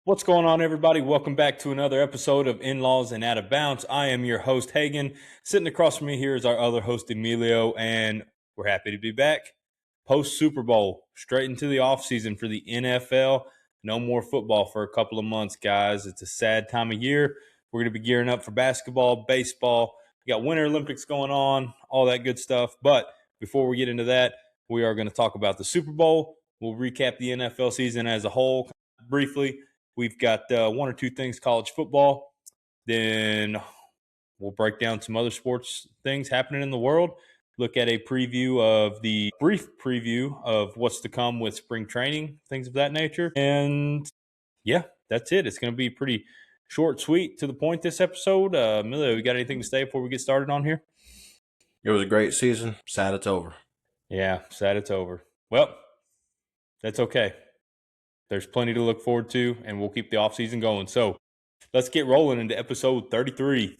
What's going on, everybody? Welcome back to another episode of In-Laws and Out of Bounds. I am your host, Hagen. Sitting across from me here is our other host, Emilio, and we're happy to be back. Post-Super Bowl, straight into the offseason for the NFL. No more football for a couple of months, guys. It's a sad time of year. We're going to be gearing up for basketball, baseball. We got Winter Olympics going on, all that good stuff. But before we get into that, we are going to talk about the Super Bowl. We'll recap the NFL season as a whole briefly. We've got one or two things college football. Then we'll break down some other sports things happening in the world. Look at a brief preview of what's to come with spring training, things of that nature. And yeah, that's it. It's going to be pretty short, sweet, to the point this episode. Emilio, you got anything to say before we get started on here? It was a great season. Sad it's over. Yeah, sad it's over. Well, that's okay. There's plenty to look forward to, and we'll keep the offseason going. So let's get rolling into episode 33.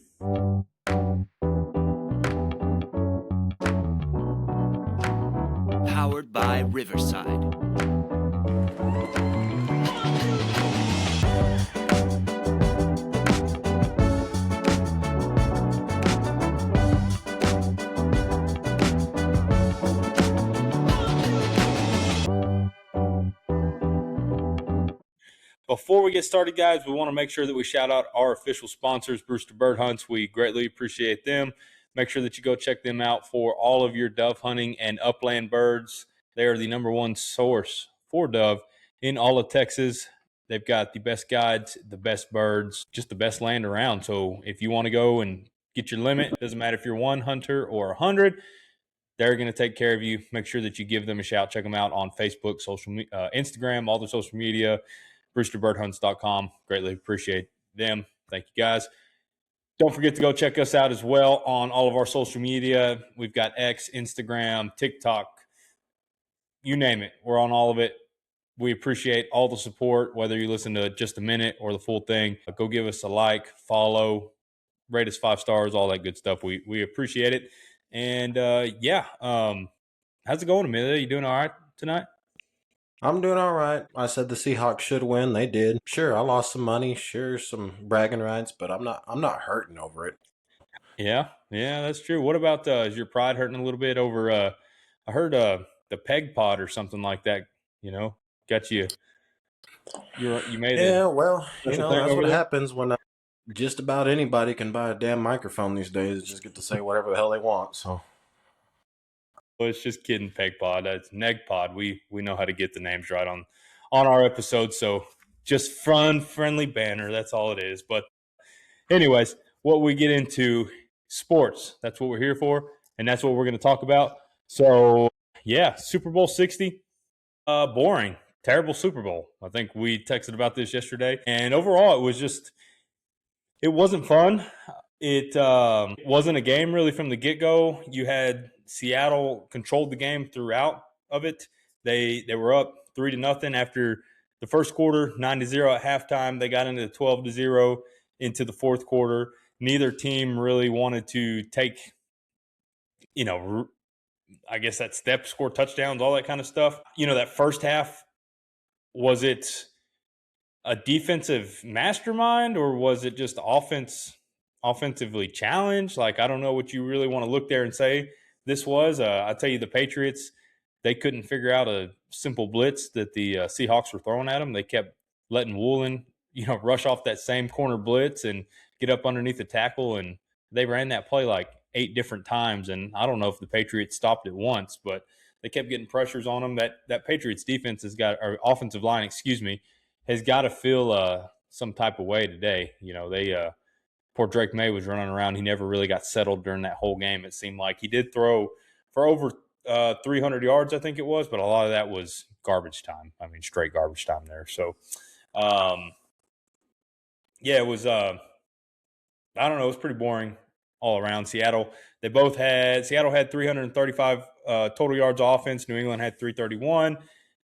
Powered by Riverside. Before we get started, guys, we want to make sure that we shout out our official sponsors, Brewster Bird Hunts. We greatly appreciate them. Make sure that you go check them out for all of your dove hunting and upland birds. They are the number one source for dove in all of Texas. They've got the best guides, the best birds, just the best land around. So if you want to go and get your limit, doesn't matter if you're one hunter or 100, they're going to take care of you. Make sure that you give them a shout. Check them out on Facebook, Instagram, all the social media. BrewsterBirdHunts.com. Greatly appreciate them. Thank you, guys. Don't forget to go check us out as well on all of our social media. We've got X, Instagram, TikTok, you name it. We're on all of it. We appreciate all the support, whether you listen to just a minute or the full thing. Go give us a like, follow, rate us 5 stars, all that good stuff. We appreciate it. And how's it going, Amelia? You doing all right tonight? I'm doing all right. I said the Seahawks should win. They did. Sure, I lost some money. Sure, some bragging rights, but I'm not hurting over it. Yeah, that's true. What about is your pride hurting a little bit over? I heard the peg pod or something like that. Got you. You made a Yeah, well, special thing that's over what there. happens when just about anybody can buy a damn microphone these days. Just get to say whatever the hell they want. So Well, it's just kidding. Peg pod. That's neg pod. We know how to get the names right on our episodes. So just fun, friendly banner. That's all it is. But anyways, what we get into sports. That's what we're here for, and that's what we're going to talk about. So yeah, Super Bowl 60. Boring, terrible Super Bowl. I think we texted about this yesterday, and overall, it wasn't fun. It wasn't a game really from the get go. You had Seattle controlled the game throughout of it. They were up 3-0 after the first quarter, 9-0 at halftime. They got into 12-0 into the fourth quarter. Neither team really wanted to take, I guess that step, score touchdowns, all that kind of stuff. That first half, was it a defensive mastermind or was it just offensively challenged? Like, I don't know what you really want to look there and say this was. I tell you, the Patriots, they couldn't figure out a simple blitz that the Seahawks were throwing at them. They kept letting Woolen, rush off that same corner blitz and get up underneath the tackle, and they ran that play like 8 different times. And I don't know if the Patriots stopped it once, but they kept getting pressures on them. That Patriots defense or offensive line, excuse me, has got to feel some type of way today. Poor Drake May was running around. He never really got settled during that whole game. It seemed like he did throw for over 300 yards, I think it was, but a lot of that was garbage time. I mean, straight garbage time there. So, it was. I don't know. It was pretty boring all around. Seattle had 335 total yards offense. New England had 331.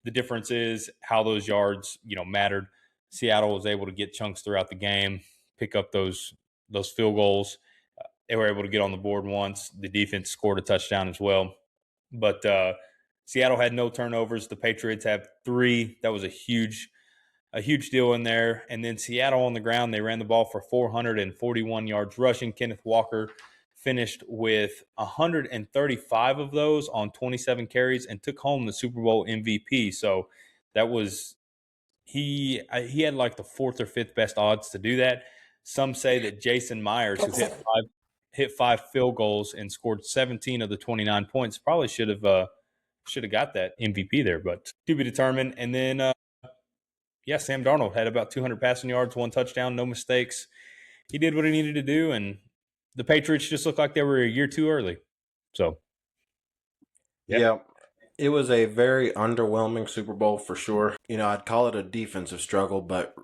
The difference is how those yards, mattered. Seattle was able to get chunks throughout the game, pick up those field goals. They were able to get on the board once. The defense scored a touchdown as well. But Seattle had no turnovers. The Patriots have 3. That was a huge a huge deal in there. And then Seattle on the ground, they ran the ball for 441 yards rushing. Kenneth Walker finished with 135 of those on 27 carries and took home the Super Bowl MVP. So that was he had like the fourth or fifth best odds to do that. Some say that Jason Myers, who hit five field goals and scored 17 of the 29 points, probably should have got that MVP there, but to be determined. And then Sam Darnold had about 200 passing yards, 1 touchdown, no mistakes. He did what he needed to do, and the Patriots just looked like they were a year too early. So, yeah, it was a very underwhelming Super Bowl for sure. I'd call it a defensive struggle, but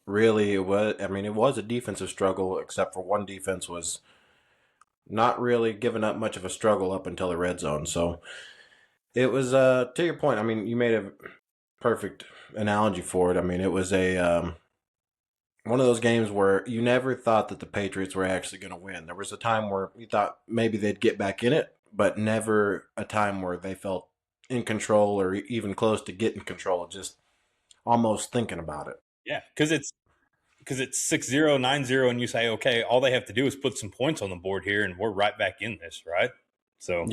really it was. I mean, it was a defensive struggle, except for one defense was not really giving up much of a struggle up until the red zone. So it was, to your point, I mean, you made a perfect analogy for it. I mean, it was a one of those games where you never thought that the Patriots were actually going to win. There was a time where you thought maybe they'd get back in it, but never a time where they felt in control or even close to getting control, just almost thinking about it. Yeah, because it's 6-0, 9-0, and you say, okay, all they have to do is put some points on the board here, and we're right back in this, right? So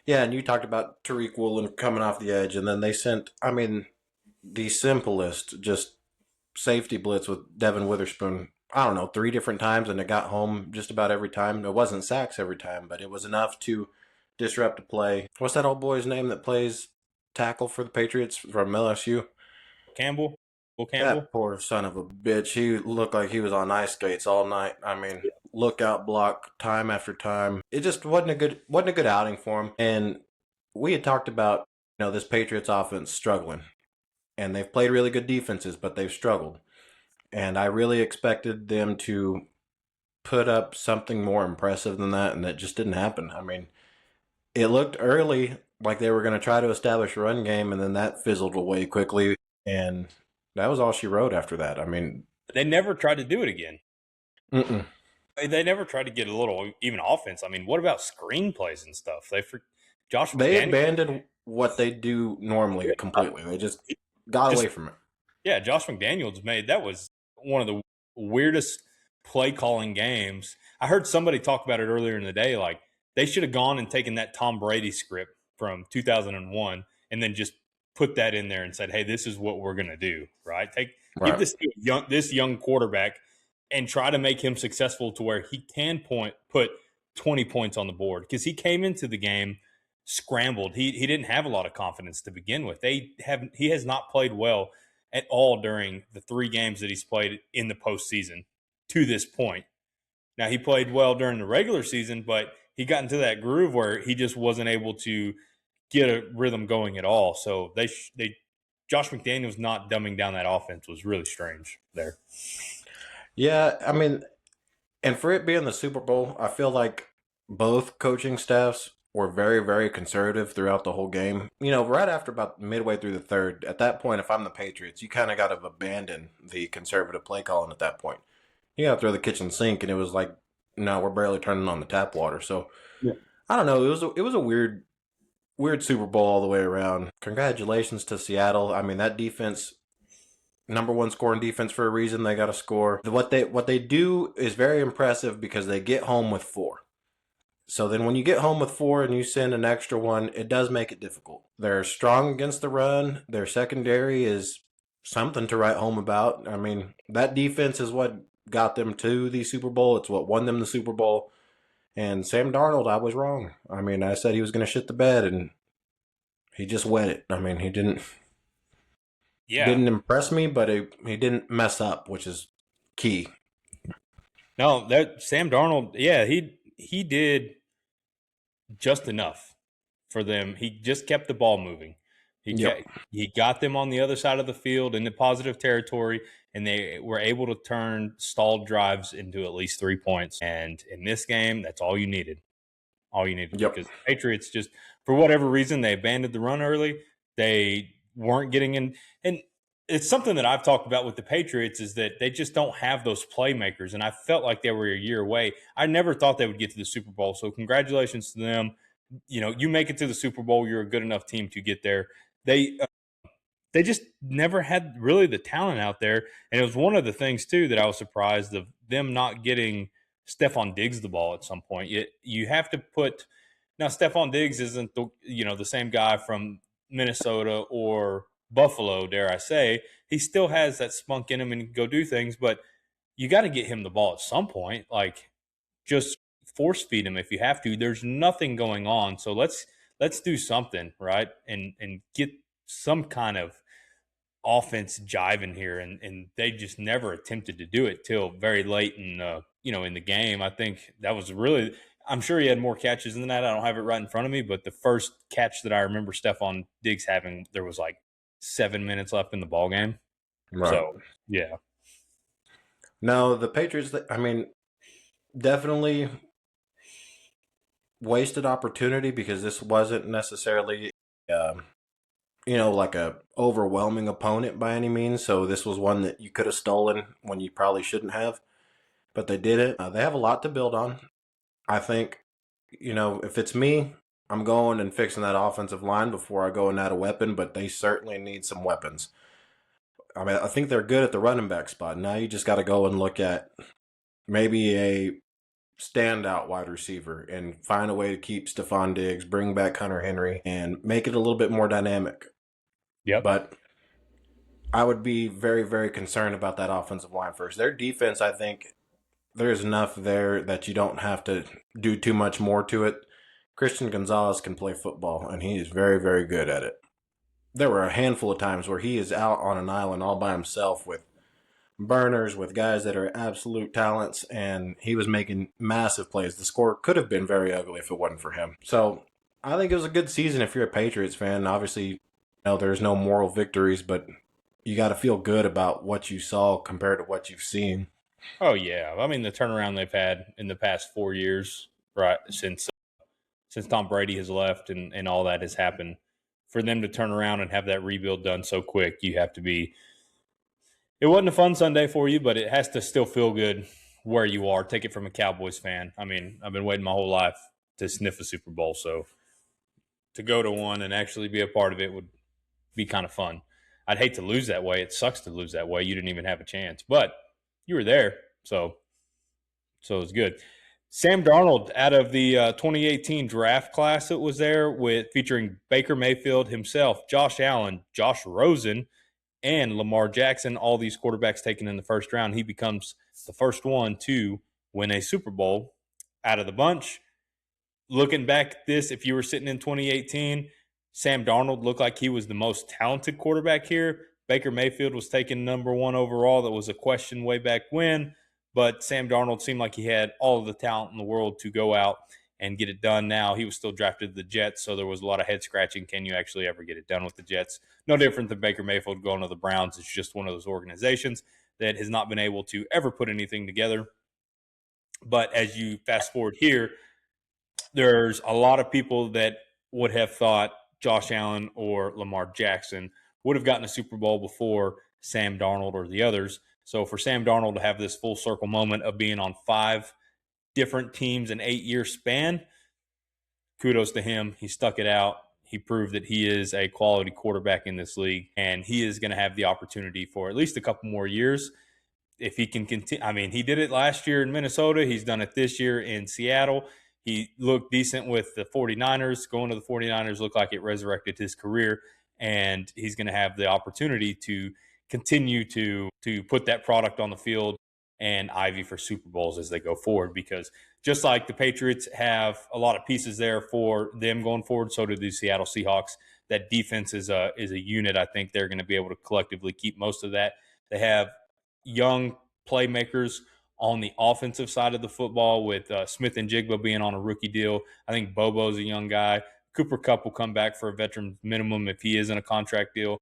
yeah, and you talked about Tariq Woolen coming off the edge, and then they sent, I mean, the simplest just safety blitz with Devin Witherspoon. I don't know, 3 different times, and it got home just about every time. It wasn't sacks every time, but it was enough to disrupt a play. What's that old boy's name that plays tackle for the Patriots from LSU? Campbell. Will Campbell. That poor son of a bitch. He looked like he was on ice skates all night. I mean, lookout block time after time. It just wasn't a good outing for him. And we had talked about, this Patriots offense struggling. And they've played really good defenses, but they've struggled. And I really expected them to put up something more impressive than that, and that just didn't happen. I mean, it looked early like they were going to try to establish a run game, and then that fizzled away quickly. And that was all she wrote after that. I mean, they never tried to do it again. Mm-mm. They never tried to get a little even offense. I mean, what about screenplays and stuff? They abandoned what they do normally completely. They just got away from it. Yeah, Josh McDaniels that was one of the weirdest play calling games. I heard somebody talk about it earlier in the day. Like, they should have gone and taken that Tom Brady script from 2001 and then just put that in there and said, hey, this is what we're going to do, right? Give this young quarterback and try to make him successful to where he can put 20 points on the board, because he came into the game scrambled. He didn't have a lot of confidence to begin with. He has not played well at all during the 3 games that he's played in the postseason to this point. Now, he played well during the regular season, but he got into that groove where he just wasn't able to get a rhythm going at all. So Josh McDaniels not dumbing down that offense was really strange there. Yeah, I mean, and for it being the Super Bowl, I feel like both coaching staffs were very, very conservative throughout the whole game. Right after about midway through the third, at that point, if I'm the Patriots, you kind of got to abandon the conservative play calling at that point. You got to throw the kitchen sink, and it was like, no, we're barely turning on the tap water. So, I don't know. It was a weird Super Bowl all the way around. Congratulations to Seattle. I mean, that defense, number 1 scoring defense for a reason. They got to score. What they do is very impressive because they get home with 4. So then when you get home with 4 and you send an extra one, it does make it difficult. They're strong against the run. Their secondary is something to write home about. I mean, that defense is what got them to the Super Bowl. It's what won them the Super Bowl. And Sam Darnold, I was wrong. I mean, I said he was going to shit the bed, and he just wet it. I mean, he didn't impress me, but he didn't mess up, which is key. No, Sam Darnold, he did just enough for them. He just kept the ball moving. He got them on the other side of the field in the positive territory, and they were able to turn stalled drives into at least 3 points. And in this game, that's all you needed. Because the Patriots just, for whatever reason, they abandoned the run early. They weren't getting in. And it's something that I've talked about with the Patriots is that they just don't have those playmakers. And I felt like they were a year away. I never thought they would get to the Super Bowl. So congratulations to them. You make it to the Super Bowl. You're a good enough team to get there. they just never had really the talent out there. And it was one of the things, too, that I was surprised of them not getting Stephon Diggs the ball at some point. You have to put – now, Stephon Diggs isn't the same guy from Minnesota or Buffalo, dare I say. He still has that spunk in him and can go do things, but you got to get him the ball at some point. Like, just force feed him if you have to. There's nothing going on. So let's do something, right? And get some kind of offense jiving here. And they just never attempted to do it till very late in in the game. I think that was really – I'm sure he had more catches than that. I don't have it right in front of me, but the first catch that I remember Stephon Diggs having, there was like 7 minutes left in the ball game. Right. So, yeah. No, the Patriots, I mean, definitely wasted opportunity because this wasn't necessarily, like a overwhelming opponent by any means. So this was one that you could have stolen when you probably shouldn't have, but they did it. They have a lot to build on. I think, if it's me, I'm going and fixing that offensive line before I go and add a weapon, but they certainly need some weapons. I mean, I think they're good at the running back spot. Now you just got to go and look at maybe a standout wide receiver and find a way to keep Stephon Diggs, bring back Hunter Henry, and make it a little bit more dynamic. Yep. But I would be very, very concerned about that offensive line first. Their defense, I think, there's enough there that you don't have to do too much more to it. Christian Gonzalez can play football, and he is very, very good at it. There were a handful of times where he is out on an island all by himself with burners, with guys that are absolute talents, and he was making massive plays. The score could have been very ugly if it wasn't for him. So I think it was a good season if you're a Patriots fan. Obviously, there's no moral victories, but you got to feel good about what you saw compared to what you've seen. Oh, yeah. I mean, the turnaround they've had in the past 4 years, right, since Tom Brady has left and all that has happened, for them to turn around and have that rebuild done so quick, you have to be – it wasn't a fun Sunday for you, but it has to still feel good where you are. Take it from a Cowboys fan. I mean, I've been waiting my whole life to sniff a Super Bowl, so to go to one and actually be a part of it would be kind of fun. I'd hate to lose that way. It sucks to lose that way. You didn't even have a chance, but you were there, so it was good. Sam Darnold, out of the 2018 draft class that was there, featuring Baker Mayfield himself, Josh Allen, Josh Rosen, and Lamar Jackson, all these quarterbacks taken in the first round, he becomes the first one to win a Super Bowl out of the bunch. Looking back at this, if you were sitting in 2018, Sam Darnold looked like he was the most talented quarterback here. Baker Mayfield was taken number 1 overall. That was a question way back when. But Sam Darnold seemed like he had all of the talent in the world to go out and get it done. Now, he was still drafted to the Jets, so there was a lot of head-scratching. Can you actually ever get it done with the Jets? No different than Baker Mayfield going to the Browns. It's just one of those organizations that has not been able to ever put anything together. But as you fast forward here, there's a lot of people that would have thought Josh Allen or Lamar Jackson would have gotten a Super Bowl before Sam Darnold or the others. So for Sam Darnold to have this full circle moment of being on 5 different teams in 8-year span, kudos to him. He stuck it out. He proved that he is a quality quarterback in this league, and he is going to have the opportunity for at least a couple more years if he can continue. I mean, he did it last year in Minnesota. He's done it this year in Seattle. He looked decent with the 49ers. Going to the 49ers looked like it resurrected his career, and he's going to have the opportunity to continue to put that product on the field and Ivy for Super Bowls as they go forward, because just like the Patriots have a lot of pieces there for them going forward, so do the Seattle Seahawks. That defense is a unit. I think they're going to be able to collectively keep most of that. They have young playmakers on the offensive side of the football with Smith and Jigba being on a rookie deal. I think Bobo's a young guy. Cooper Kupp will come back for a veteran minimum if he is in a contract deal.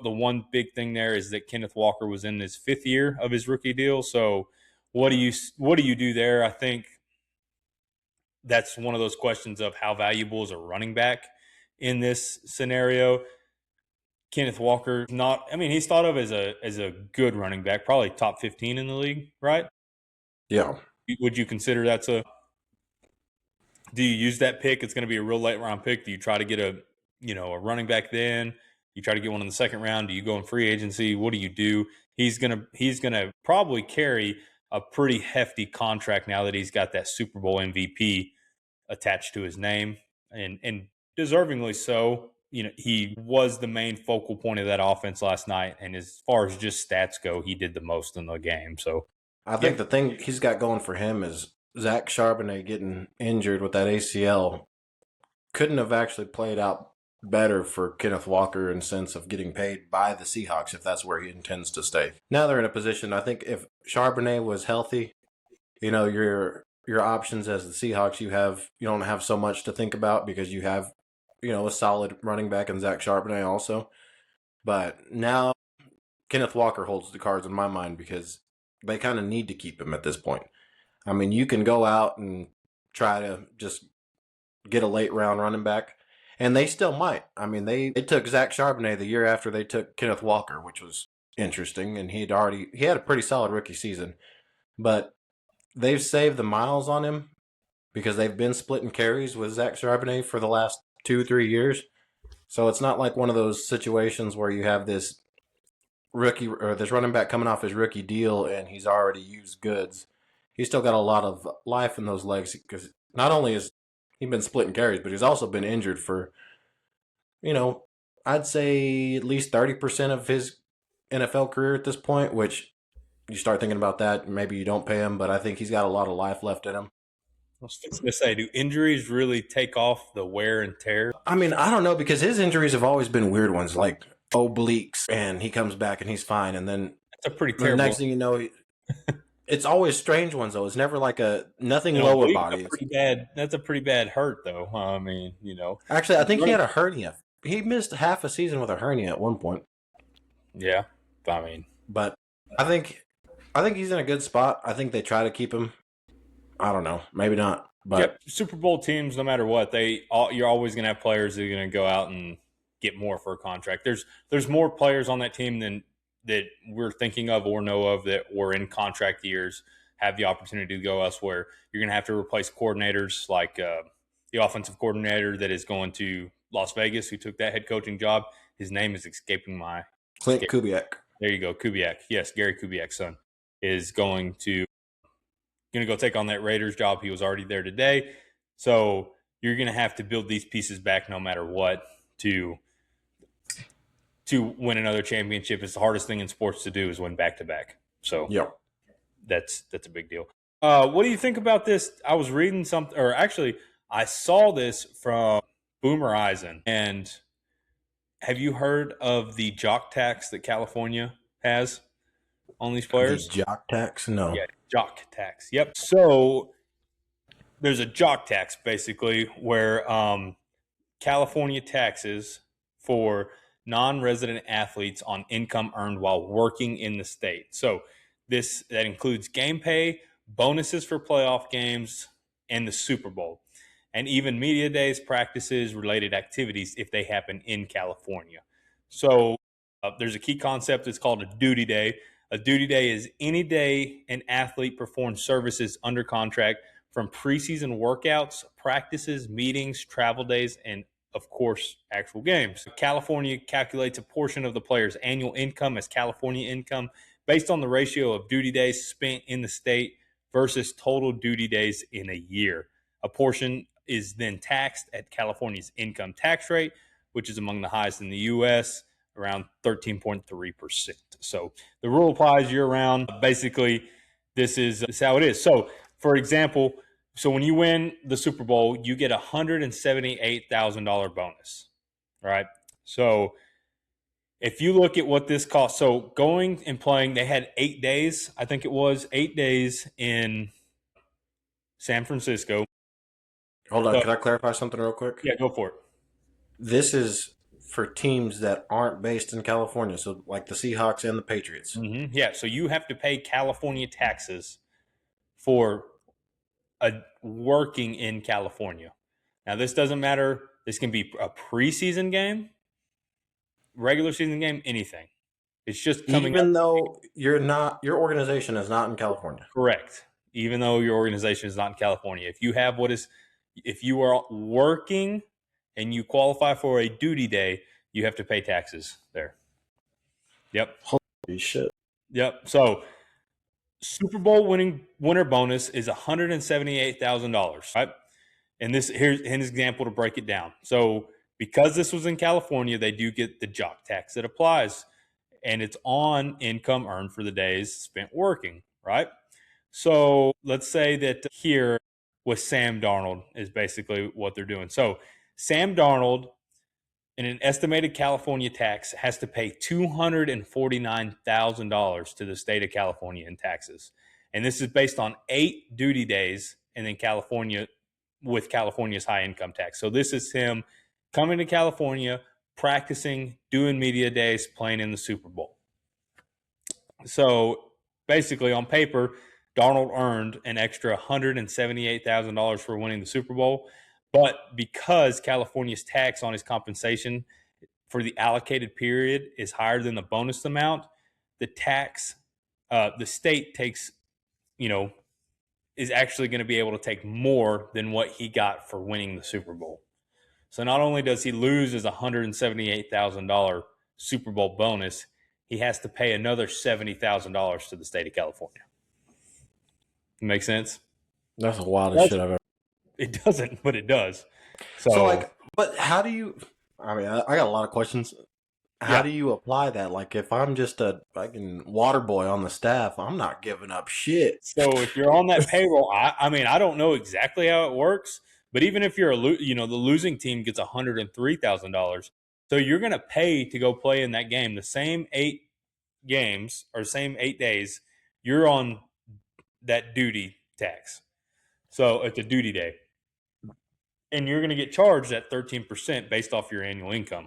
The one big thing there is that Kenneth Walker was in his 5th year of his rookie deal. So what do you do there? I think that's one of those questions of how valuable is a running back in this scenario. Kenneth Walker, he's thought of as a good running back, probably top 15 in the league, right? Yeah. Would you consider do you use that pick? It's going to be a real late round pick. Do you try to get a running back then? You try to get one in the second round. Do you go in free agency? What do you do? He's gonna probably carry a pretty hefty contract now that he's got that Super Bowl MVP attached to his name, and deservingly so. He was the main focal point of that offense last night, and as far as just stats go, he did the most in the game. So I think the thing he's got going for him is Zach Charbonnet getting injured with that ACL couldn't have actually played out better for Kenneth Walker in sense of getting paid by the Seahawks if that's where he intends to stay. Now they're in a position, I think if Charbonnet was healthy, your options as the Seahawks, you don't have so much to think about because you have, a solid running back in Zach Charbonnet also. But now Kenneth Walker holds the cards in my mind because they kind of need to keep him at this point. I mean, you can go out and try to just get a late round running back, and they still might. I mean, they took Zach Charbonnet the year after they took Kenneth Walker, which was interesting, and he had a pretty solid rookie season. But they've saved the miles on him because they've been splitting carries with Zach Charbonnet for the last 2-3 years. So it's not like one of those situations where you have this rookie or this running back coming off his rookie deal and he's already used goods. He's still got a lot of life in those legs because not only has he been splitting carries, but he's also been injured for, I'd say at least 30% of his NFL career at this point, which you start thinking about that, maybe you don't pay him, but I think he's got a lot of life left in him. I was going to say, do injuries really take off the wear and tear? I mean, I don't know because his injuries have always been weird ones, like obliques, and he comes back and he's fine, and then that's a pretty terrible. The next thing you know, it's always strange ones though. It's never like nothing lower body. That's a pretty bad hurt though. I mean, Actually, I think he had a hernia. He missed half a season with a hernia at one point. Yeah, I mean, but I think he's in a good spot. I think they try to keep him. I don't know, maybe not. But Super Bowl teams, no matter what, you're always going to have players that are going to go out and get more for a contract. There's more players on that team than that we're thinking of or know of that were in contract years have the opportunity to go elsewhere. You're going to have to replace coordinators like the offensive coordinator that is going to Las Vegas, who took that head coaching job. His name is escaping my Clint Kubiak. There you go, Kubiak. Yes, Gary Kubiak's son is going to go take on that Raiders job. He was already there today. So you're going to have to build these pieces back no matter what to win another championship. It's the hardest thing in sports to do is win back-to-back. So that's a big deal. What do you think about this? I was reading something, or actually I saw this from Boomer Eisen. And have you heard of the Jock tax that California has on these players? The Jock tax? No. Yeah, Jock tax. Yep. So there's a Jock tax basically where California taxes for non-resident athletes on income earned while working in the state. So that includes game pay, bonuses for playoff games, and the Super Bowl, and even media days, practices, related activities if they happen in California. So there's a key concept. It's called a duty day. A duty day is any day an athlete performs services under contract, from preseason workouts, practices, meetings, travel days, and of course, actual games. California calculates a portion of the player's annual income as California income based on the ratio of duty days spent in the state versus total duty days in a year. A portion is then taxed at California's income tax rate, which is among the highest in the U.S., around 13.3%. So the rule applies year-round. Basically, this is how it is. So, for example, when you win the Super Bowl, you get a $178,000 bonus, right? So if you look at what this costs, so going and playing, they had 8 days, I think it was 8 days in San Francisco. Hold on, can I clarify something real quick? Yeah, go for it. This is for teams that aren't based in California, so like the Seahawks and the Patriots. Mm-hmm. Yeah, so you have to pay California taxes for working in California. Now, this doesn't matter. This can be a preseason game, regular season game, anything. It's just coming even though your organization is not in California. Correct. Even though your organization is not in California. If you are working and you qualify for a duty day, you have to pay taxes there. Yep. Holy shit. Yep. So Super Bowl winner bonus is $178,000, right? And here's an example to break it down. So because this was in California, they do get the Jock tax that applies, and it's on income earned for the days spent working, right? So let's say that here with Sam Darnold is basically what they're doing. So Sam Darnold, in an estimated California tax, has to pay $249,000 to the state of California in taxes. And this is based on 8 duty days, and then California with California's high income tax. So this is him coming to California, practicing, doing media days, playing in the Super Bowl. So basically, on paper, Darnold earned an extra $178,000 for winning the Super Bowl. But because California's tax on his compensation for the allocated period is higher than the bonus amount, the state takes, is actually going to be able to take more than what he got for winning the Super Bowl. So not only does he lose his $178,000 Super Bowl bonus, he has to pay another $70,000 to the state of California. Make sense? That's the wildest shit I've ever. It doesn't, but it does. But how do you? I mean, I got a lot of questions. How do you apply that? Like, if I'm just a fucking water boy on the staff, I'm not giving up shit. So if you're on that payroll, I mean, I don't know exactly how it works, but even if you're the losing team gets $103,000, so you're going to pay to go play in that game. The same 8 games or same 8 days, you're on that duty tax. So it's a duty day. And you're going to get charged at 13% based off your annual income.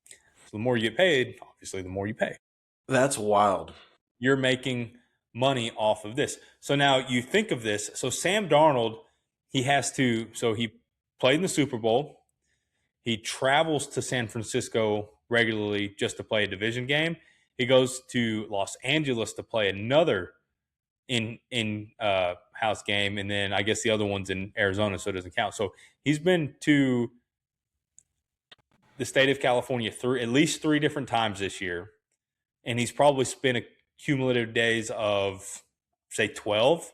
So the more you get paid, obviously, the more you pay. That's wild. You're making money off of this. So now you think of this. So Sam Darnold, he played in the Super Bowl. He travels to San Francisco regularly just to play a division game. He goes to Los Angeles to play another house game, and then I guess the other one's in Arizona, so it doesn't count. So he's been to the state of California at least 3 different times this year, and he's probably spent a cumulative days of, say, 12.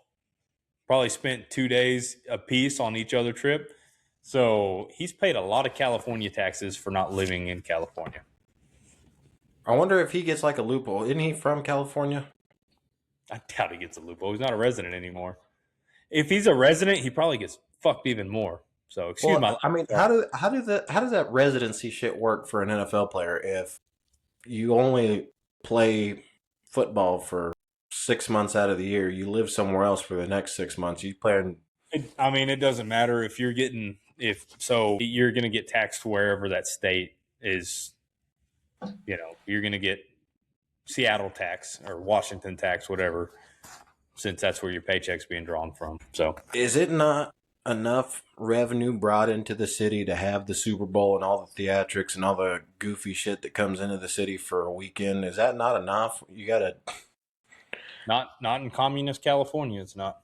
Probably spent 2 days apiece on each other trip. So he's paid a lot of California taxes for not living in California. I wonder if he gets like a loophole. Isn't he from California? I doubt he gets a loophole. He's not a resident anymore. If he's a resident, he probably gets fucked even more. So excuse my. I mean, how does that residency shit work for an NFL player if you only play football for 6 months out of the year? You live somewhere else for the next 6 months. You play in. It doesn't matter if you're getting you're going to get taxed wherever that state is. You're going to get Seattle tax or Washington tax, whatever, since that's where your paycheck's being drawn from. So is it not enough revenue brought into the city to have the Super Bowl and all the theatrics and all the goofy shit that comes into the city for a weekend? Is that not enough? You gotta not in communist California. It's not.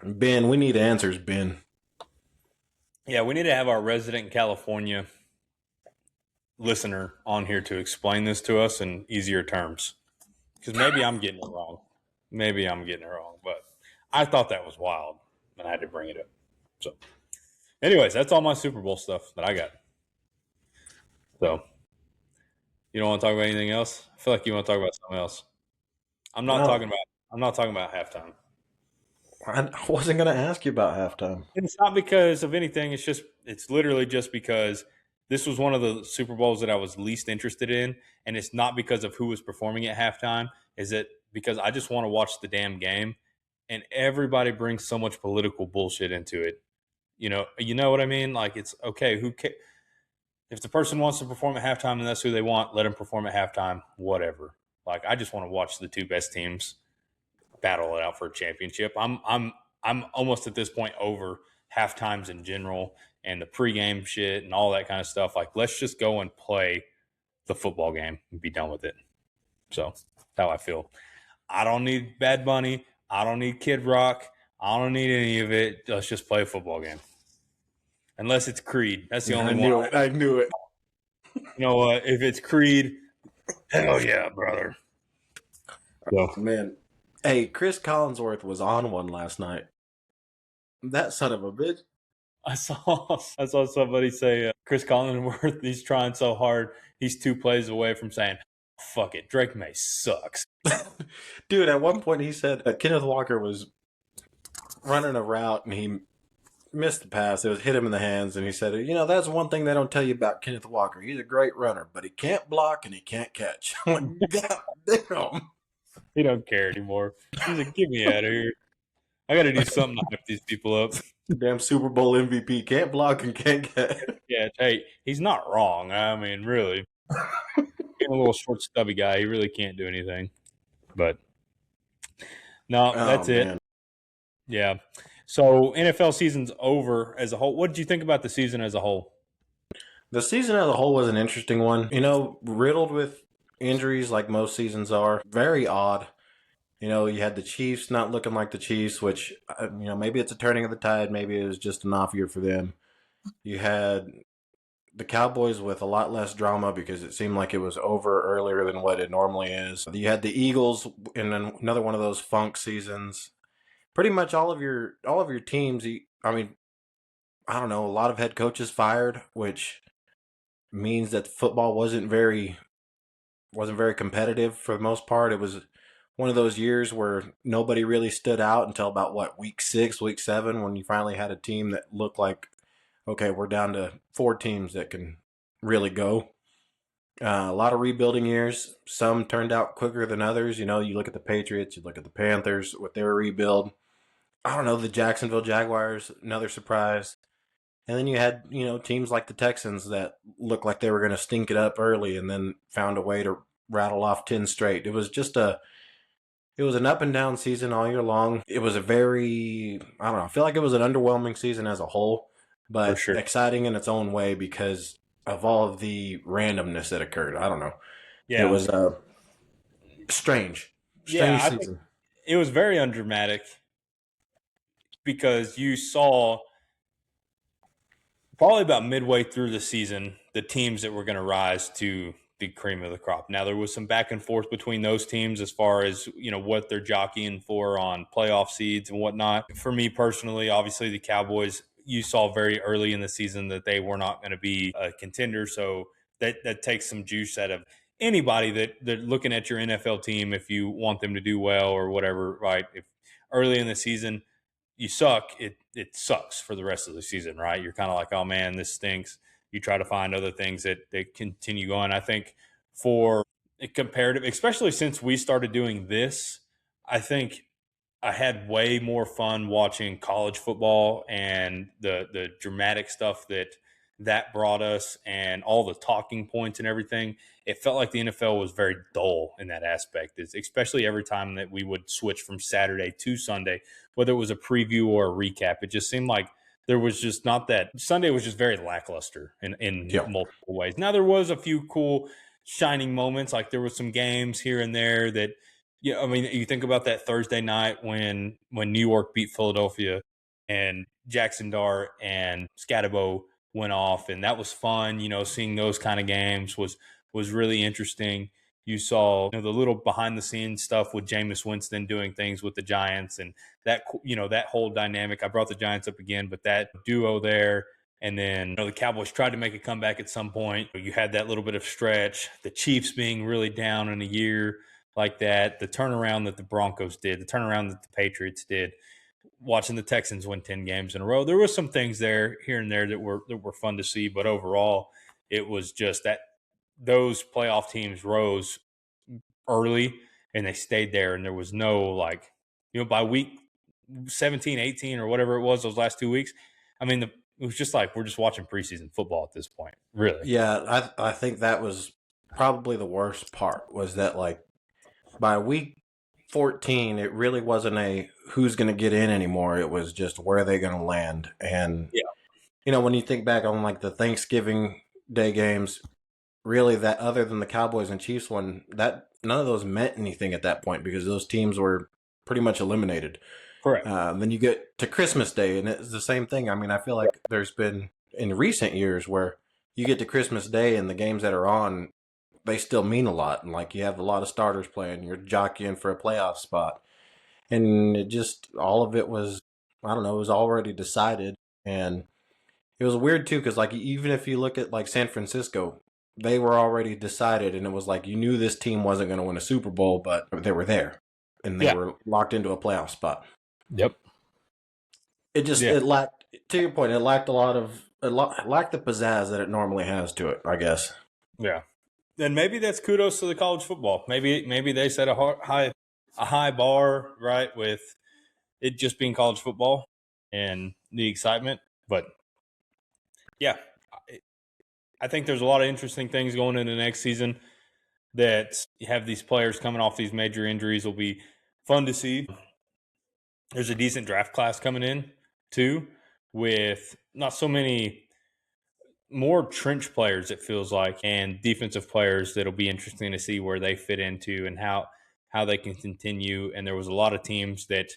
Ben, we need answers, Ben. Yeah, we need to have our resident California listener on here to explain this to us in easier terms, because maybe I'm getting it wrong. But I thought that was wild, and I had to bring it up. So, anyways, that's all my Super Bowl stuff that I got. So, you don't want to talk about anything else? I feel like you want to talk about something else. I'm not talking about halftime. I wasn't going to ask you about halftime. It's not because of anything. It's literally just because this was one of the Super Bowls that I was least interested in, and it's not because of who was performing at halftime. Is it because I just want to watch the damn game, and everybody brings so much political bullshit into it. You know what I mean? Like, it's okay. If the person wants to perform at halftime and that's who they want, let them perform at halftime. Whatever. Like, I just want to watch the 2 best teams battle it out for a championship. I'm almost at this point over halftimes in general and the pregame shit and all that kind of stuff. Like, let's just go and play the football game and be done with it. So that's how I feel. I don't need Bad Bunny. I don't need Kid Rock. I don't need any of it. Let's just play a football game. Unless it's Creed. That's the only one. I knew it. You know what? If it's Creed, hell yeah, brother. So Man, hey, Chris Collinsworth was on one last night. That son of a bitch. I saw somebody say Chris Collinsworth. He's trying so hard. He's 2 plays away from saying, "Fuck it, Drake May sucks." Dude, at one point he said that Kenneth Walker was running a route and he missed the pass. It was hit him in the hands, and he said, that's one thing they don't tell you about Kenneth Walker. He's a great runner, but he can't block and he can't catch. I'm like, God damn. He don't care anymore. He's like, "Get me out of here. I got to do something to hype these people up." Damn Super Bowl MVP can't block and can't catch. Yeah, hey, he's not wrong. I mean, really, being a little short, stubby guy, he really can't do anything. But no, that's it. Man. Yeah. So NFL season's over as a whole. What did you think about the season as a whole? The season as a whole was an interesting one. Riddled with injuries like most seasons are. Very odd. You had the Chiefs not looking like the Chiefs, which, maybe it's a turning of the tide. Maybe it was just an off year for them. You had the Cowboys with a lot less drama because it seemed like it was over earlier than what it normally is. You had the Eagles in another one of those funk seasons. Pretty much all of your teams. I mean, I don't know. A lot of head coaches fired, which means that football wasn't very competitive for the most part. It was one of those years where nobody really stood out until about week 6, week 7, when you finally had a team that looked like, okay, we're down to 4 teams that can really go. A lot of rebuilding years. Some turned out quicker than others. You look at the Patriots, you look at the Panthers with their rebuild. I don't know, the Jacksonville Jaguars, another surprise. And then you had, teams like the Texans that looked like they were going to stink it up early and then found a way to rattle off 10 straight. It was an up and down season all year long. It was I don't know, I feel like it was an underwhelming season as a whole, but sure. Exciting in its own way because of all of the randomness that occurred. I don't know. Yeah. It was a strange season. It was very undramatic because you saw probably about midway through the season the teams that were going to rise to the cream of the crop. Now, there was some back and forth between those teams as far as, what they're jockeying for on playoff seeds and whatnot. For me personally, obviously the Cowboys, you saw very early in the season that they were not going to be a contender. So that takes some juice out of anybody that they're looking at your NFL team if you want them to do well or whatever, right? If early in the season you suck, it sucks for the rest of the season, right? You're kind of like, oh man, this stinks. You try to find other things that continue going. I think for a comparative, especially since we started doing this, I think I had way more fun watching college football and the dramatic stuff that brought us and all the talking points and everything. It felt like the NFL was very dull in that aspect, especially every time that we would switch from Saturday to Sunday, whether it was a preview or a recap. It just seemed like there was just not that. Sunday was just very lackluster in multiple ways. Now, there was a few cool shining moments. Like there was some games here and there that, I mean, you think about that Thursday night when New York beat Philadelphia and Jackson Dart and Scatabo went off, and that was fun. Seeing those kind of games was really interesting. You saw the little behind the scenes stuff with Jameis Winston doing things with the Giants and that that whole dynamic. I brought the Giants up again, but that duo there. And then the Cowboys tried to make a comeback at some point. You had that little bit of stretch. The Chiefs being really down in a year like that. The turnaround that the Broncos did. The turnaround that the Patriots did. Watching the Texans win 10 games in a row. There was some things there here and there that were fun to see, but overall, it was just that those playoff teams rose early and they stayed there, and there was no by week 17, 18 or whatever it was those last 2 weeks. I mean, it was just like we're just watching preseason football at this point, really. Yeah, I think that was probably the worst part was that by week 14, it really wasn't a who's going to get in anymore. It was just where are they going to land. And, when you think back on the Thanksgiving Day games, really that other than the Cowboys and Chiefs one, that none of those meant anything at that point because those teams were pretty much eliminated. Correct. Then you get to Christmas Day and it's the same thing. I mean, I feel like there's been in recent years where you get to Christmas Day and the games that are on, they still mean a lot. And like you have a lot of starters playing, you're jockeying for a playoff spot. And it just, all of it was, I don't know, it was already decided. And it was weird too, because like even if you look at like San Francisco, they were already decided, and it was like you knew this team wasn't going to win a Super Bowl, but they were there, and they were locked into a playoff spot. Yep. It lacked, to your point, it lacked it lacked the pizzazz that it normally has to it, I guess. Yeah. And maybe that's kudos to the college football. Maybe they set a high bar, right, with it just being college football and the excitement. But yeah, I think there's a lot of interesting things going into next season. That you have these players coming off these major injuries will be fun to see. There's a decent draft class coming in too, with not so many more trench players, it feels like, and defensive players that'll be interesting to see where they fit into and how they can continue. And there was a lot of teams that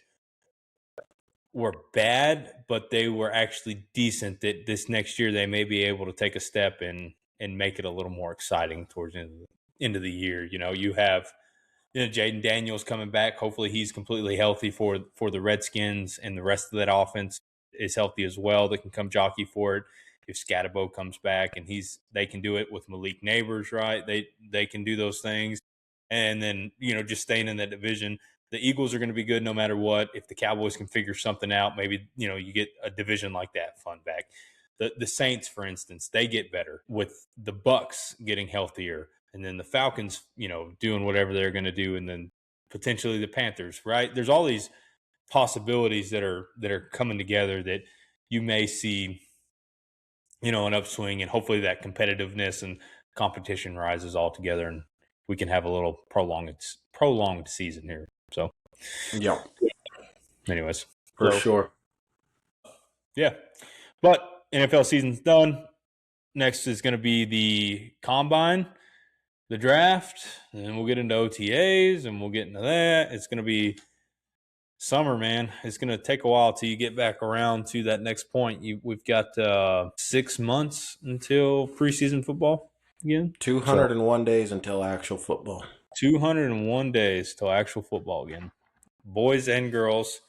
were bad, but they were actually decent, that this next year they may be able to take a step and make it a little more exciting towards the end of the year. You have Jaden Daniels coming back. Hopefully he's completely healthy for the Redskins, and the rest of that offense is healthy as well. They can come jockey for it. If Scatabo comes back and they can do it with Malik Neighbors, right? They can do those things. And then, just staying in that division, the Eagles are going to be good no matter what. If the Cowboys can figure something out, maybe, you get a division like that fun back. The Saints, for instance, they get better with the Bucks getting healthier. And then the Falcons, doing whatever they're going to do. And then potentially the Panthers, right? There's all these possibilities that are coming together that you may see, an upswing, and hopefully that competitiveness and competition rises all together, and we can have a little prolonged season here. So, yeah. Anyways, for sure. Yeah, but NFL season's done. Next is going to be the combine, the draft, and then we'll get into OTAs, and we'll get into that. It's going to be summer, man. It's going to take a while till you get back around to that next point. We've got 6 months until preseason football again. 201 days until actual football. 201 days till actual football again. Boys and girls,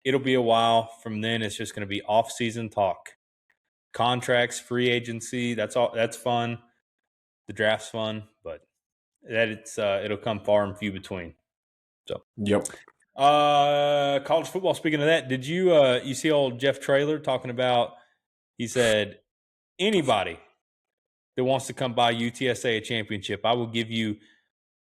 it'll be a while. From then, it's just going to be off-season talk. Contracts, free agency, that's all. That's fun. The draft's fun, but it'll come far and few between. So, yep. College football. Speaking of that, did you see old Jeff Traylor talking about? He said, anybody that wants to come buy UTSA a championship, I will give you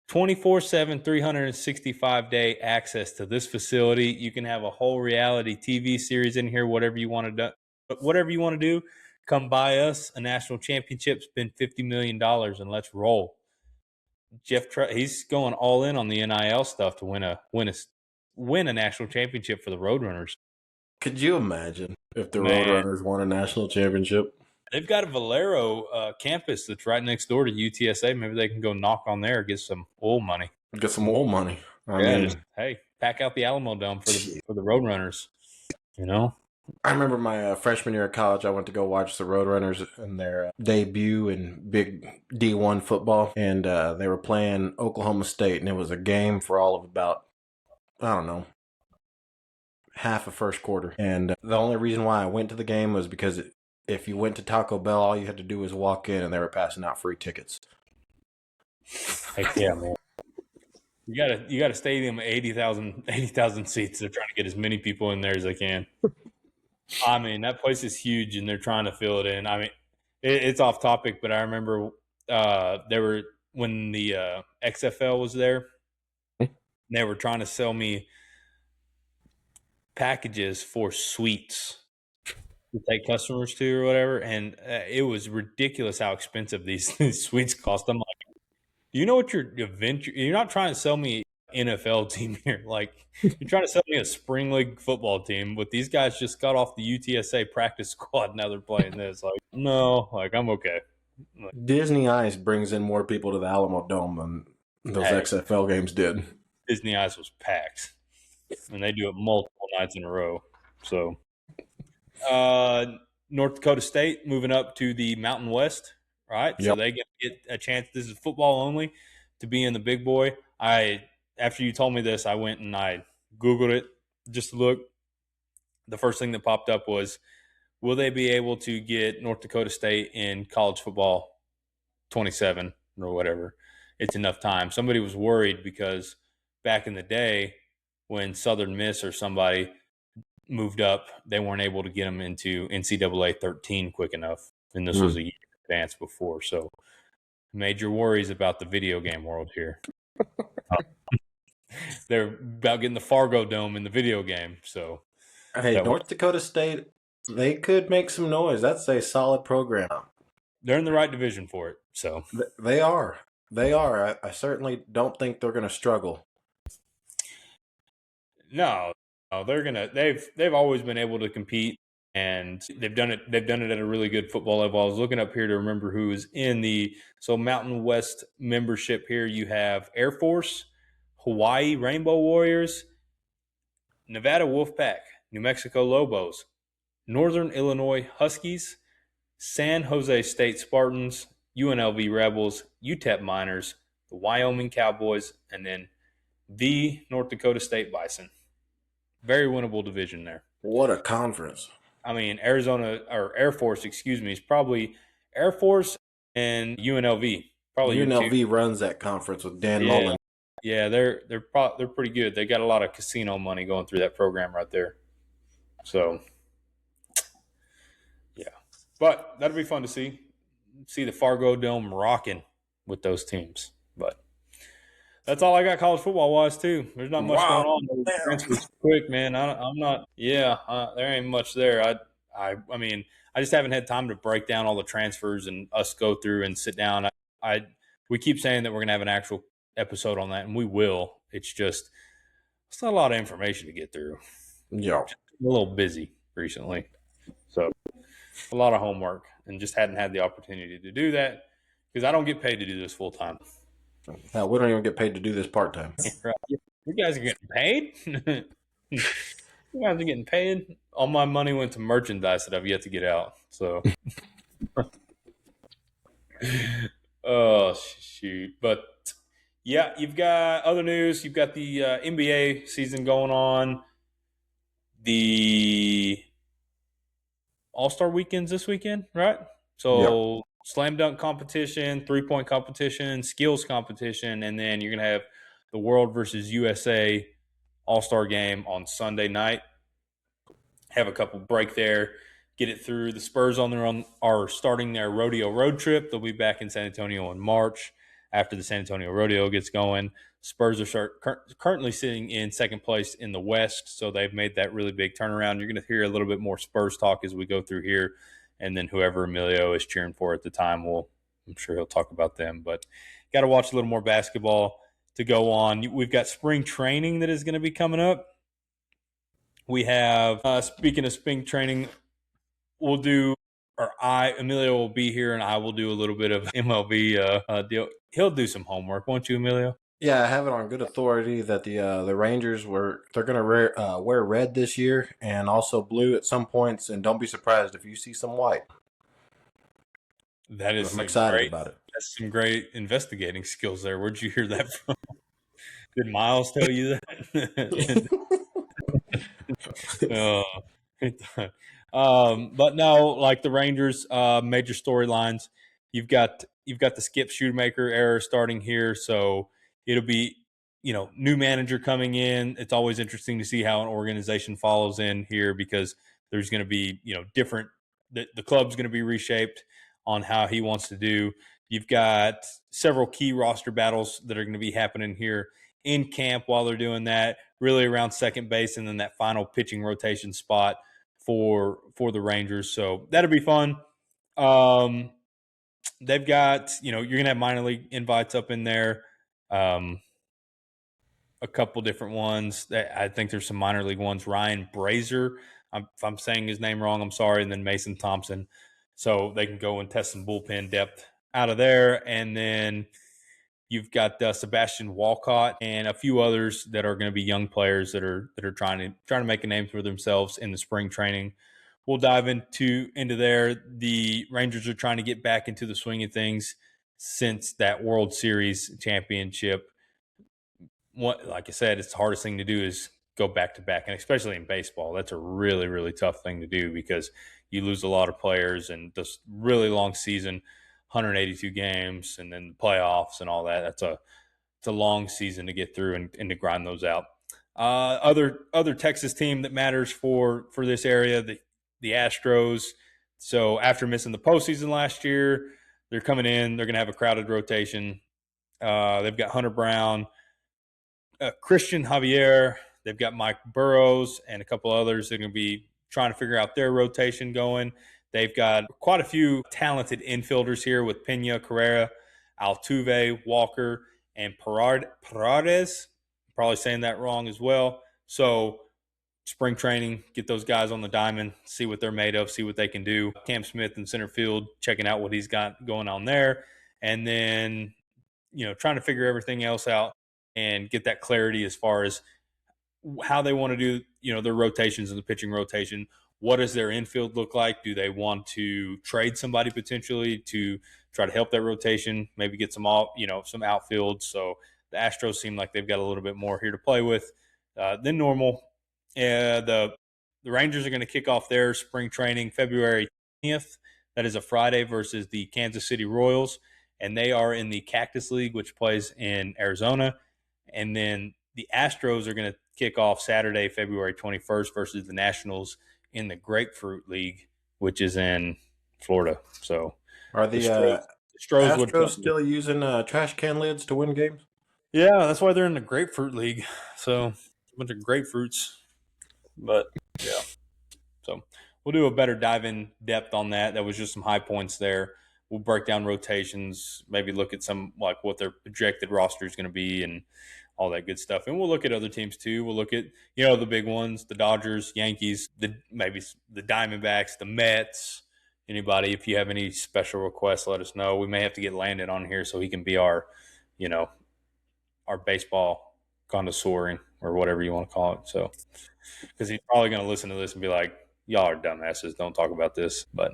24/7, 365-day access to this facility. You can have a whole reality TV series in here, whatever you want to do. But whatever you want to do, come buy us a national championship, spend $50 million, and let's roll. He's going all in on the NIL stuff to win a national championship for the Roadrunners. Could you imagine if the Roadrunners won a national championship? They've got a Valero campus that's right next door to UTSA. Maybe they can go knock on there, get some oil money. Get some oil money. I mean, hey, pack out the Alamo Dome for the Roadrunners. I remember my freshman year of college, I went to go watch the Roadrunners in their debut in big D1 football, and they were playing Oklahoma State, and it was a game for all of about, I don't know, half a first quarter. And the only reason why I went to the game was because if you went to Taco Bell, all you had to do was walk in, and they were passing out free tickets. Heck yeah, man. You got a stadium of 80,000 seats. They're trying to get as many people in there as they can. I mean, that place is huge, and they're trying to fill it in. I mean, it's off topic, but I remember when the XFL was there, they were trying to sell me packages for suites to take customers to or whatever, and it was ridiculous how expensive these suites cost. I'm like, you know what you're not trying to sell me NFL team here. Like, you're trying to sell me a spring league football team, but these guys just got off the UTSA practice squad. Now they're playing this. Like, no, like, I'm okay. Like, Disney Ice brings in more people to the Alamo Dome than those XFL games did. Disney Ice was packed, and they do it multiple nights in a row. So, North Dakota State moving up to the Mountain West. right? So Yep. they get a chance. This is football only to be in the big boy. After you told me this, I went and I Googled it just to look. The first thing that popped up was, will they be able to get North Dakota State in college football 27 or whatever? It's enough time. Somebody was worried because back in the day when Southern Miss or somebody moved up, they weren't able to get them into NCAA 13 quick enough. And this was a year in advance before. So major worries about the video game world here. They're about getting the Fargo Dome in the video game. So Hey, North Dakota State, they could make some noise. That's a solid program. they're in the right division for it. So They are. They are. I certainly don't think they're going to struggle. no, they're gonna. They've always been able to compete, and they've done it. They've done it at a really good football level. I was looking up here to remember who is in the Mountain West membership. Here you have Air Force, Hawaii Rainbow Warriors, Nevada Wolfpack, New Mexico Lobos, Northern Illinois Huskies, San Jose State Spartans, UNLV Rebels, UTEP Miners, the Wyoming Cowboys, and then the North Dakota State Bison. Very winnable division there. What a conference. I mean, Air Force, is probably Air Force and UNLV. Probably UNLV runs that conference with Dan Mullen. Yeah, they're pretty good. They got a lot of casino money going through that program right there. So, yeah. But that'll be fun to see. See the Fargo Dome rocking with those teams. But that's all I got college football wise too. There's not much going on. Transfers quick, man. I'm not. Yeah, there ain't much there. I mean, I just haven't had time to break down all the transfers and us go through and sit down. We keep saying that we're gonna have an actual episode on that, and we will. It's not a lot of information to get through. Yeah, I'm a little busy recently, so a lot of homework, and just hadn't had the opportunity to do that because I don't get paid to do this full time. Hell, we don't even get paid to do this part time. Right. You guys are getting paid? You guys are getting paid? All my money went to merchandise that I've yet to get out. So, oh, shoot. But, yeah, you've got other news. You've got the NBA season going on. The All-Star weekend's this weekend, right? So, slam dunk competition, three-point competition, skills competition, and then you're going to have the World versus USA All-Star game on Sunday night. Have a couple break there, get it through. The Spurs are starting their rodeo road trip. They'll be back in San Antonio in March after the San Antonio rodeo gets going. Spurs are currently sitting in second place in the West, so they've made that really big turnaround. You're going to hear a little bit more Spurs talk as we go through here, and then whoever Emilio is cheering for at the time, I'm sure he'll talk about them. But got to watch a little more basketball to go on. We've got spring training that is going to be coming up. We have, speaking of spring training, Emilio will be here, and I will do a little bit of MLB deal. He'll do some homework, won't you, Emilio? Yeah, I have it on good authority that the Rangers they're going to wear red this year and also blue at some points, and don't be surprised if you see some white. I'm excited about it. That's some great investigating skills there. Where'd you hear that from? Did Miles tell you that? But no, like the Rangers, major storylines. You've got the Skip Shoemaker era starting here, so it'll be new manager coming in. It's always interesting to see how an organization follows in here because there's going to be different. The club's going to be reshaped on how he wants to do. You've got several key roster battles that are going to be happening here in camp while they're doing that, really around second base and then that final pitching rotation spot for the Rangers. So that'll be fun. They've got, you're going to have minor league invites up in there. A couple different ones. I think there's some minor league ones. Ryan Brazier, if I'm saying his name wrong, I'm sorry. And then Mason Thompson. So they can go and test some bullpen depth out of there. And then you've got Sebastian Walcott and a few others that are going to be young players that are trying to make a name for themselves in the spring training we'll dive into there. The Rangers are trying to get back into the swing of things since that World Series championship. Like I said, it's the hardest thing to do is go back to back, and especially in baseball, that's a really, really tough thing to do because you lose a lot of players and this really long season, 182 games, and then the playoffs and all that. It's a long season to get through and to grind those out. Other Texas team that matters for this area, the Astros. So after missing the postseason last year, they're coming in. They're going to have a crowded rotation. They've got Hunter Brown, Christian Javier. They've got Mike Burrows and a couple others. They're going to be trying to figure out their rotation going. They've got quite a few talented infielders here with Pena, Carrera, Altuve, Walker, and Paredes. Probably saying that wrong as well. So spring training, get those guys on the diamond, see what they're made of, see what they can do. Cam Smith in center field, checking out what he's got going on there. And then, trying to figure everything else out and get that clarity as far as how they want to do, their rotations and the pitching rotation. What does their infield look like? Do they want to trade somebody potentially to try to help that rotation, maybe get some outfield? So the Astros seem like they've got a little bit more here to play with than normal. The Rangers are going to kick off their spring training February 20th. That is a Friday versus the Kansas City Royals, and they are in the Cactus League, which plays in Arizona. And then the Astros are going to kick off Saturday, February 21st versus the Nationals in the Grapefruit League, which is in Florida. So are the Astros still using trash can lids to win games? Yeah, that's why they're in the Grapefruit League. So a bunch of grapefruits. But yeah, so we'll do a better dive in depth on that. That was just some high points there. We'll break down rotations, maybe look at some like what their projected roster is going to be and all that good stuff. And we'll look at other teams too. We'll look at, the big ones, the Dodgers, Yankees, maybe the Diamondbacks, the Mets. Anybody, if you have any special requests, let us know. We may have to get Landon on here so he can be our, our baseball connoisseur or whatever you want to call it. So, because he's probably going to listen to this and be like, y'all are dumbasses. Don't talk about this. But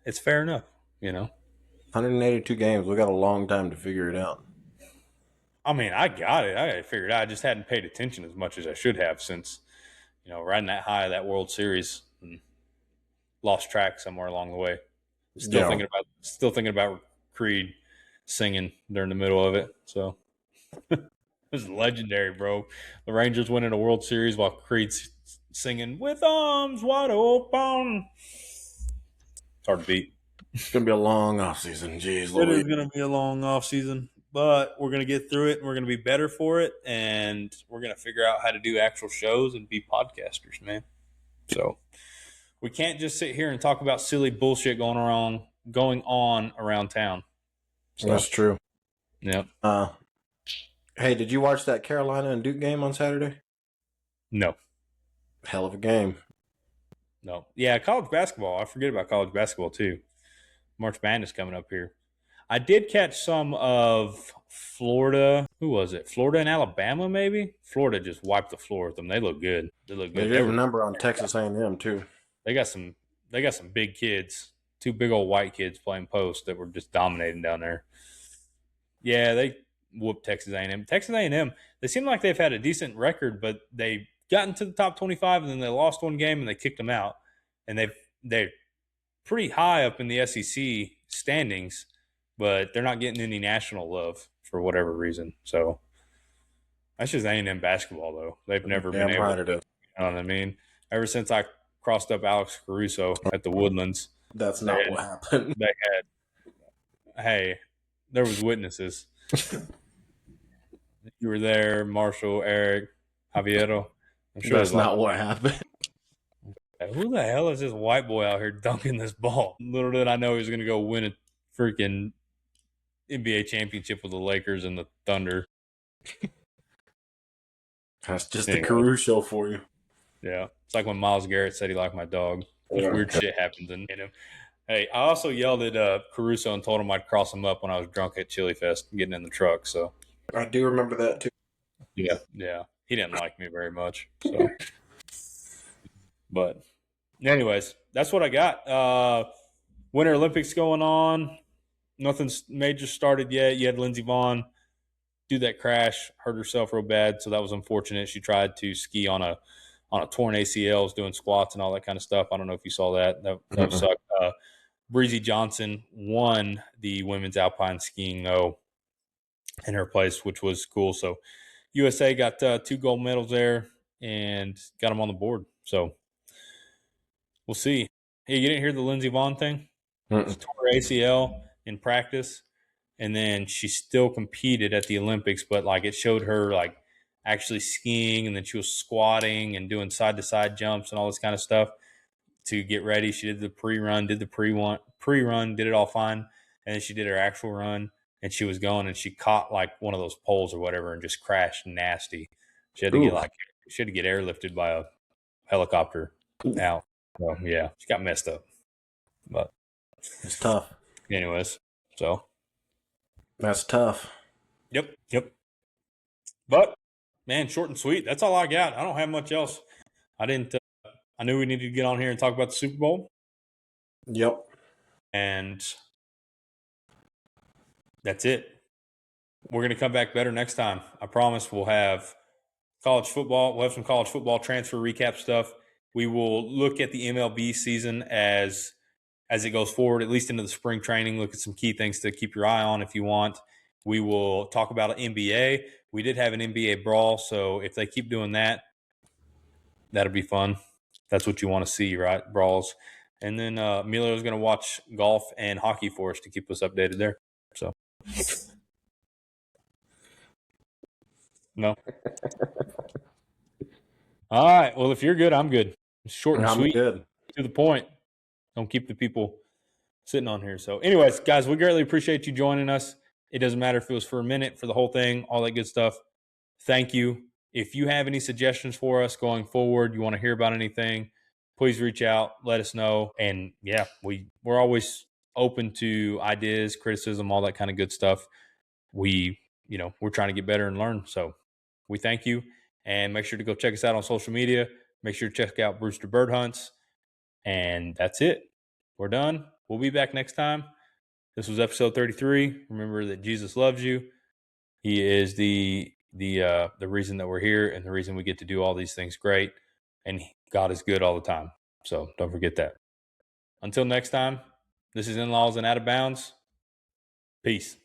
it's fair enough, 182 games. We got a long time to figure it out. I mean, I got it. I got it figured out. I just hadn't paid attention as much as I should have since, riding that high of that World Series and lost track somewhere along the way. Still thinking about Creed singing during the middle of it. So it was legendary, bro. The Rangers winning a World Series while Creed's singing "With Arms Wide Open." It's hard to beat. It's gonna be a long offseason. Jeez, it is gonna be a long offseason, but we're gonna get through it and we're gonna be better for it, and we're gonna figure out how to do actual shows and be podcasters, man. So we can't just sit here and talk about silly bullshit going on around town. So, that's true. Yep. Hey, did you watch that Carolina and Duke game on Saturday? No. Hell of a game. No. Yeah, college basketball. I forget about college basketball too. March Madness coming up here. I did catch some of Florida. Who was it? Florida and Alabama, maybe? Florida just wiped the floor with them. They look good. They have a number on Texas A&M too. They got some big kids. Two big old white kids playing post that were just dominating down there. Yeah, they whooped Texas A&M. Texas A&M, they seem like they've had a decent record, but they got into the top 25 and then they lost one game and they kicked them out. And they're pretty high up in the SEC standings, but they're not getting any national love for whatever reason. So that's just A&M basketball, though. They've never been able to. You know what I mean? Ever since I crossed up Alex Caruso at the Woodlands. That's not what happened. There was witnesses. You were there, Marshall, Eric, Javiero. I'm sure that's not what happened. Who the hell is this white boy out here dunking this ball? Little did I know he was going to go win a freaking NBA championship with the Lakers and the Thunder. That's just the Caruso for you. Yeah. It's like when Myles Garrett said he liked my dog. Weird shit happens in him. Hey, I also yelled at Caruso and told him I'd cross him up when I was drunk at Chili Fest getting in the truck. So I do remember that too. Yeah. He didn't like me very much. So, but Anyways, that's what I got. Winter Olympics going on. Nothing major started yet. You had Lindsey Vonn do that crash, hurt herself real bad, so that was unfortunate. She tried to ski on a torn ACLs, doing squats and all that kind of stuff. I don't know if you saw that. That sucked. Breezy Johnson won the women's alpine skiing though in her place, which was cool. So USA got 2 gold medals there and got them on the board. So we'll see. Hey, you didn't hear the Lindsey Vonn thing? She tore her ACL in practice, and then she still competed at the Olympics, but like it showed her like actually skiing, and then she was squatting and doing side to side jumps and all this kind of stuff to get ready. She did the pre-run, did the pre-run, did it all fine, and then she did her actual run, and she was going, and she caught like one of those poles or whatever, and just crashed nasty. She had to get airlifted by a helicopter out. So yeah, she got messed up, but It's tough. anyways, so That's tough. Yep. But man, short and sweet. That's all I got. I don't have much else. I didn't. I knew we needed to get on here and talk about the Super Bowl, Yep. and that's it. We're gonna come back better next time. I promise. We'll have college football. We'll have some college football transfer recap stuff. We will look at the MLB season as it goes forward, at least into the spring training. Look at some key things to keep your eye on if you want. We will talk about an NBA. We did have an NBA brawl, so if they keep doing that, that'll be fun. That's what you want to see, right? Brawls. And then Emilio's going to watch golf and hockey for us to keep us updated there. So, no. All right. Well, if you're good, I'm good. Short and sweet. Good. To the point. Don't keep the people sitting on here. So, anyways, guys, we greatly appreciate you joining us. It doesn't matter if it was for a minute, for the whole thing, all that good stuff. Thank you. If you have any suggestions for us going forward, you want to hear about anything, please reach out, let us know. And yeah, we're always open to ideas, criticism, all that kind of good stuff. We're trying to get better and learn. So we thank you, and make sure to go check us out on social media. Make sure to check out Brewster Bird Hunts. And that's it. We're done. We'll be back next time. This was episode 33. Remember that Jesus loves you. He is the reason that we're here and the reason we get to do all these things great. And God is good all the time. So don't forget that. Until next time, this is In-Laws and Out of Bounds. Peace.